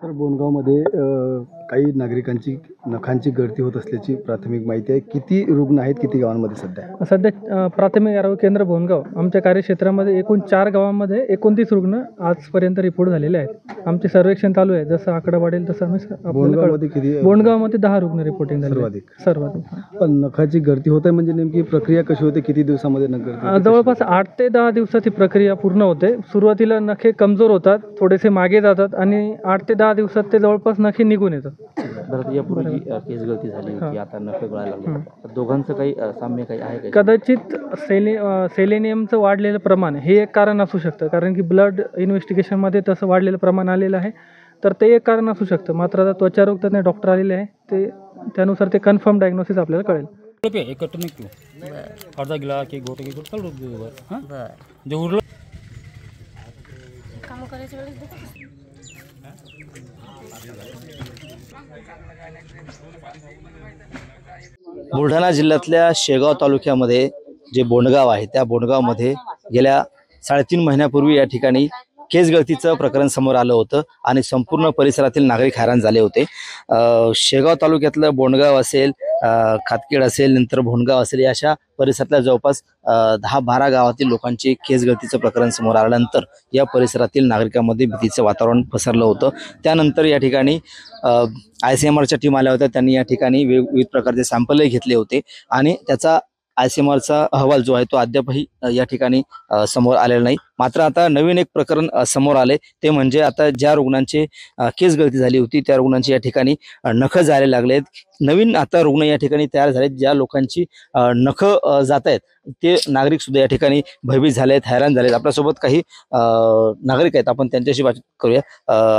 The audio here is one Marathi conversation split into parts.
सर, बोंडगावमध्ये काही नागरिकांची नखांची गळती होत असल्याची प्राथमिक माहिती आहे. किती रुग्ण आहेत, किती गावांमध्ये सध्या? सध्या प्राथमिक आरोग्य केंद्र बोंडगाव आमच्या कार्यक्षेत्रामध्ये एकूण 4 गावांमध्ये 29 रुग्ण आजपर्यंत रिपोर्ट झालेले आहेत. आमचे सर्वेक्षण चालू आहे. जसं आकडा वाढेल तसं आम्ही बोंडगावमध्ये किती? बोंडगावमध्ये 10 रुग्ण रिपोर्टिंग झाले. सर्वाधिक. पण नखाची गळती होत आहे म्हणजे नेमकी प्रक्रिया कशी होते? किती दिवसामध्ये नख गळती? जवळपास 8 ते 10 दिवसात ही प्रक्रिया पूर्ण होते. सुरुवातीला नखे कमजोर होतात, थोडेसे मागे जातात आणि 8 ते 10 दिवसात ते जवळपास नखे निघून येतात. बरं, यापूर्वी केस गळती झाली होती, आता नखे गळायला लागले. दोघांचं काही साम्य काही आहे का? कदाचित सेलेनियमचं वाढलेलं प्रमाण हे एक कारण असू शकतं, कारण की ब्लड इन्व्हेस्टिगेशनमध्ये तसं वाढलेलं प्रमाण आलेलं आहे. तर ते एक कारण असू शकतं. मात्र आता त्वचारोग तज्ञ डॉक्टर आलेले आहे, ते त्यानुसार ते कन्फर्म डायग्नोसिस आपल्याला कळेल. अर्धा गिला की गोटे की गोट जे उरलं काम करायच्या वेळेस बुलढाणा जिल्ह्यातल्या शेगाव तालुक्यामध्ये जे बोंडगाव आहे, त्या बोंडगावमध्ये गेल्या 3.5 महिन्यापूर्वी या ठिकाणी केस गळतीचं प्रकरण समोर आलं होतं आणि संपूर्ण परिसरातील नागरिक हैराण झाले होते. शेगाव तालुक्यातलं बोंडगाव असेल, खातखेड असेल, नंतर बोंडगाव असेल, या अशा परिसरातल्या जवळपास 10-12 गावातील लोकांची केस गळतीचं प्रकरण समोर आल्यानंतर या परिसरातील नागरिकांमध्ये भीतीचं वातावरण पसरलं होतं. त्यानंतर या ठिकाणी ICMRच्या टीम आल्या होत्या. त्यांनी या ठिकाणी विविध प्रकारचे सॅम्पलही घेतले होते आणि त्याचा ICMRचा अहवाल जो आहे तो अद्यापही या ठिकाणी समोर आलेला नाही. मात्र आता नवीन एक प्रकरण समोर आले, ते म्हणजे आता ज्या रुग्णांचे केस गळती झाली होती त्या रुग्णांची या ठिकाणी नख जायला लागलेत. नवीन आता रुग्ण या ठिकाणी तयार झालेत. ज्या लोकांची नख जात आहेत ते नागरिक सुद्धा या ठिकाणी भयभीत झाले आहेत, हैराण झालेत. आपल्यासोबत काही नागरिक आहेत, आपण त्यांच्याशी बातचीत करूया.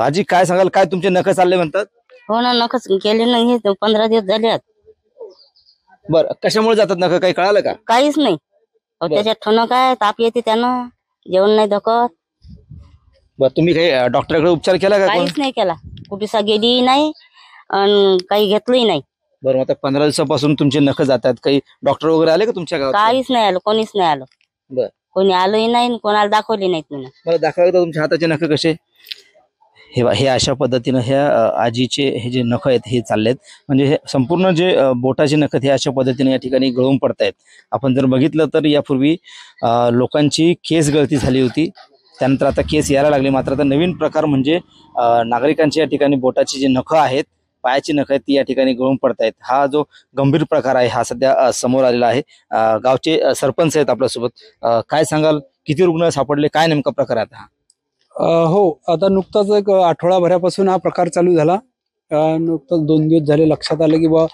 आजी, काय सांगाल, काय तुमचे नख चालले म्हणतात? हो ना, नखच केले नाही, 15 दिवस झाले. बरं, कशामुळे जातात नख, काही कळालं का? काहीच नाही. त्याच्यात ठणक आहे, ताप येते, त्यानं जेवण नाही धकत. बरं, तुम्ही काही डॉक्टरकडे उपचार केला का? काहीच नाही केला, कुठेसा गेली नाही आणि काही घेतलंही नाही. बरं, आता 15 दिवसापासून तुमचे नख जातात, काही डॉक्टर वगैरे आले का तुमच्या गावात? काहीच नाही आलं, कोणीच नाही आलं. बरं, कोणी आलंही नाही, कोणाला दाखवली नाहीत. मला दाखवा तुमच्या हाताचे नख कसे. हे अशा पद्धतीनं ह्या आजीचे हे जे नख आहेत हे चाललेत. म्हणजे हे संपूर्ण जे बोटाचे नख हे अशा पद्धतीने या ठिकाणी गळून पडतायत. आपण जर बघितलं तर यापूर्वी लोकांची केस गळती झाली होती, त्यानंतर आता केस यायला लागले. मात्र आता नवीन प्रकार म्हणजे नागरिकांची या ठिकाणी बोटाची जे नख आहेत, पायाची नख आहेत, ती या ठिकाणी गळून पडतायत. हा जो गंभीर प्रकार आहे हा सध्या समोर आलेला आहे. गावचे सरपंच आहेत आपल्यासोबत. काय सांगाल, किती रुग्ण सापडले, काय नेमका प्रकार आहे आता? हो, आता नुकताच एक आठवडाभरापासून हा प्रकार चालू झाला. नुकताच 2 दिवस झाले लक्षात आलं की बा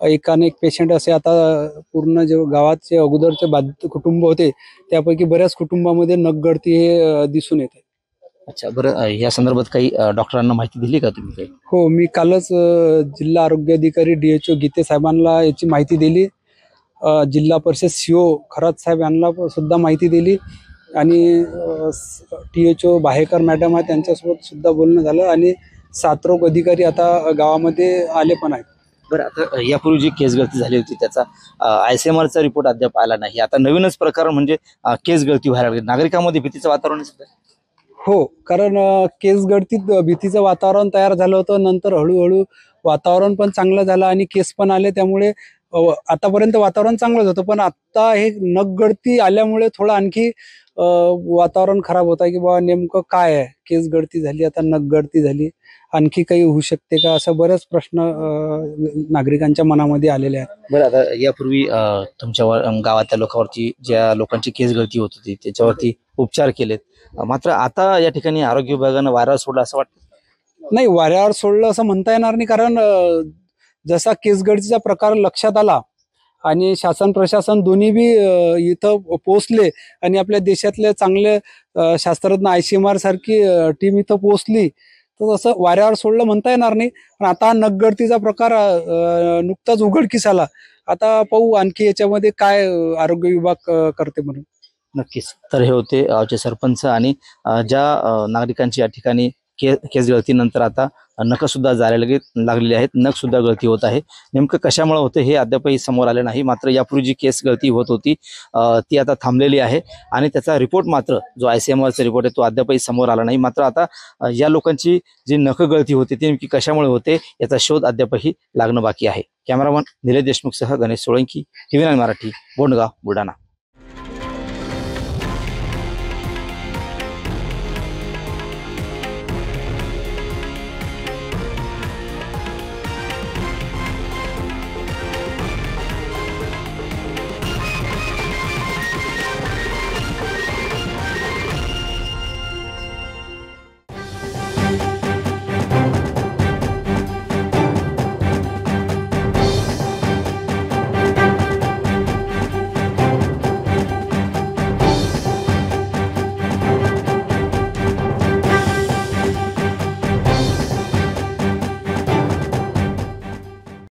एकाने एक पेशंट असे आता पूर्ण जे गावाचे अगोदरचे बाधित कुटुंब होते त्यापैकी बऱ्याच कुटुंबामध्ये नख गळती हे दिसून येते. अच्छा, बरं, या संदर्भात काही डॉक्टरांना माहिती दिली का तुम्ही काही? हो, मी कालच जिल्हा आरोग्य अधिकारी DHO गीते साहेबांना याची माहिती दिली. जिल्हा परिषद CO खरात साहेब यांना सुद्धा माहिती दिली आणि THO बाहेकर मॅडम आहे त्यांच्यासोबत सुद्धा बोलणं झालं आणि साथरोग अधिकारी आता गावामध्ये आले पण आहेत. बरं, आता यापूर्वी जी केस गळती झाली होती त्याचा ICMRचा रिपोर्ट अद्याप आला नाही. आता नवीनच प्रकार म्हणजे केस गळती व्हायला लागली. नागरिकांमध्ये भीतीचं वातावरण सुद्धा. हो, कारण केस गळतीत भीतीचं वातावरण तयार झालं होतं. नंतर हळूहळू वातावरण पण चांगलं झालं आणि केस पण आले, त्यामुळे आतापर्यंत वातावरण चांगलंच होतं. पण आता हे नख गळती आल्यामुळे थोडं आणखी वातावरण खराब होत आहे की बाबा नेमकं काय आहे. केस गळती झाली, आता नख गळती झाली, आणखी काही होऊ शकते का, असा बरेच प्रश्न नागरिकांच्या मनामध्ये आलेले आहेत. बरं, आता यापूर्वी तुमच्या गावातल्या लोकांवरती ज्या लोकांची केस गळती होत होती त्याच्यावरती उपचार केलेत. मात्र आता या ठिकाणी आरोग्य विभागानं वाऱ्यावर सोडलं असं वाटतं? नाही, वाऱ्यावर सोडलं असं म्हणता येणार नाही, कारण जसा केस गळतीचा प्रकार लक्षात आला आणि शासन प्रशासन दोन्ही बी इथं पोहोचले आणि आपल्या देशातले चांगले शास्त्रज्ञ ICMR सारखी टीम इथं पोहोचली, तर तसं वाऱ्यावर सोडलं म्हणता येणार नाही. पण आता नख गळतीचा प्रकार नुकताच उघडकीस आला. आता पाहू आणखी याच्यामध्ये काय आरोग्य विभाग करते म्हणून. नक्कीच. तर हे होते गावचे सरपंच आणि ज्या नागरिकांची या ठिकाणी केस गळतीनंतर आता नखं सुद्धा जायला लागलेली आहेत, नख सुद्धा गळती होत आहे. नेमकं कशामुळे होते हे अद्यापही समोर आले नाही. मात्र यापूर्वी जी केस गळती होत होती ती आता थांबलेली आहे आणि त्याचा रिपोर्ट मात्र जो ICMRचा रिपोर्ट आहे तो अद्यापही समोर आला नाही. मात्र आता या लोकांची जी नखं गळती होती ती नेमकी कशामुळे होते याचा शोध अद्यापही लागणं बाकी आहे. कॅमेरामन निलेश देशमुखसह गणेश सोळंकी, TV9 मराठी, बोंडगाव, बुलढाणा.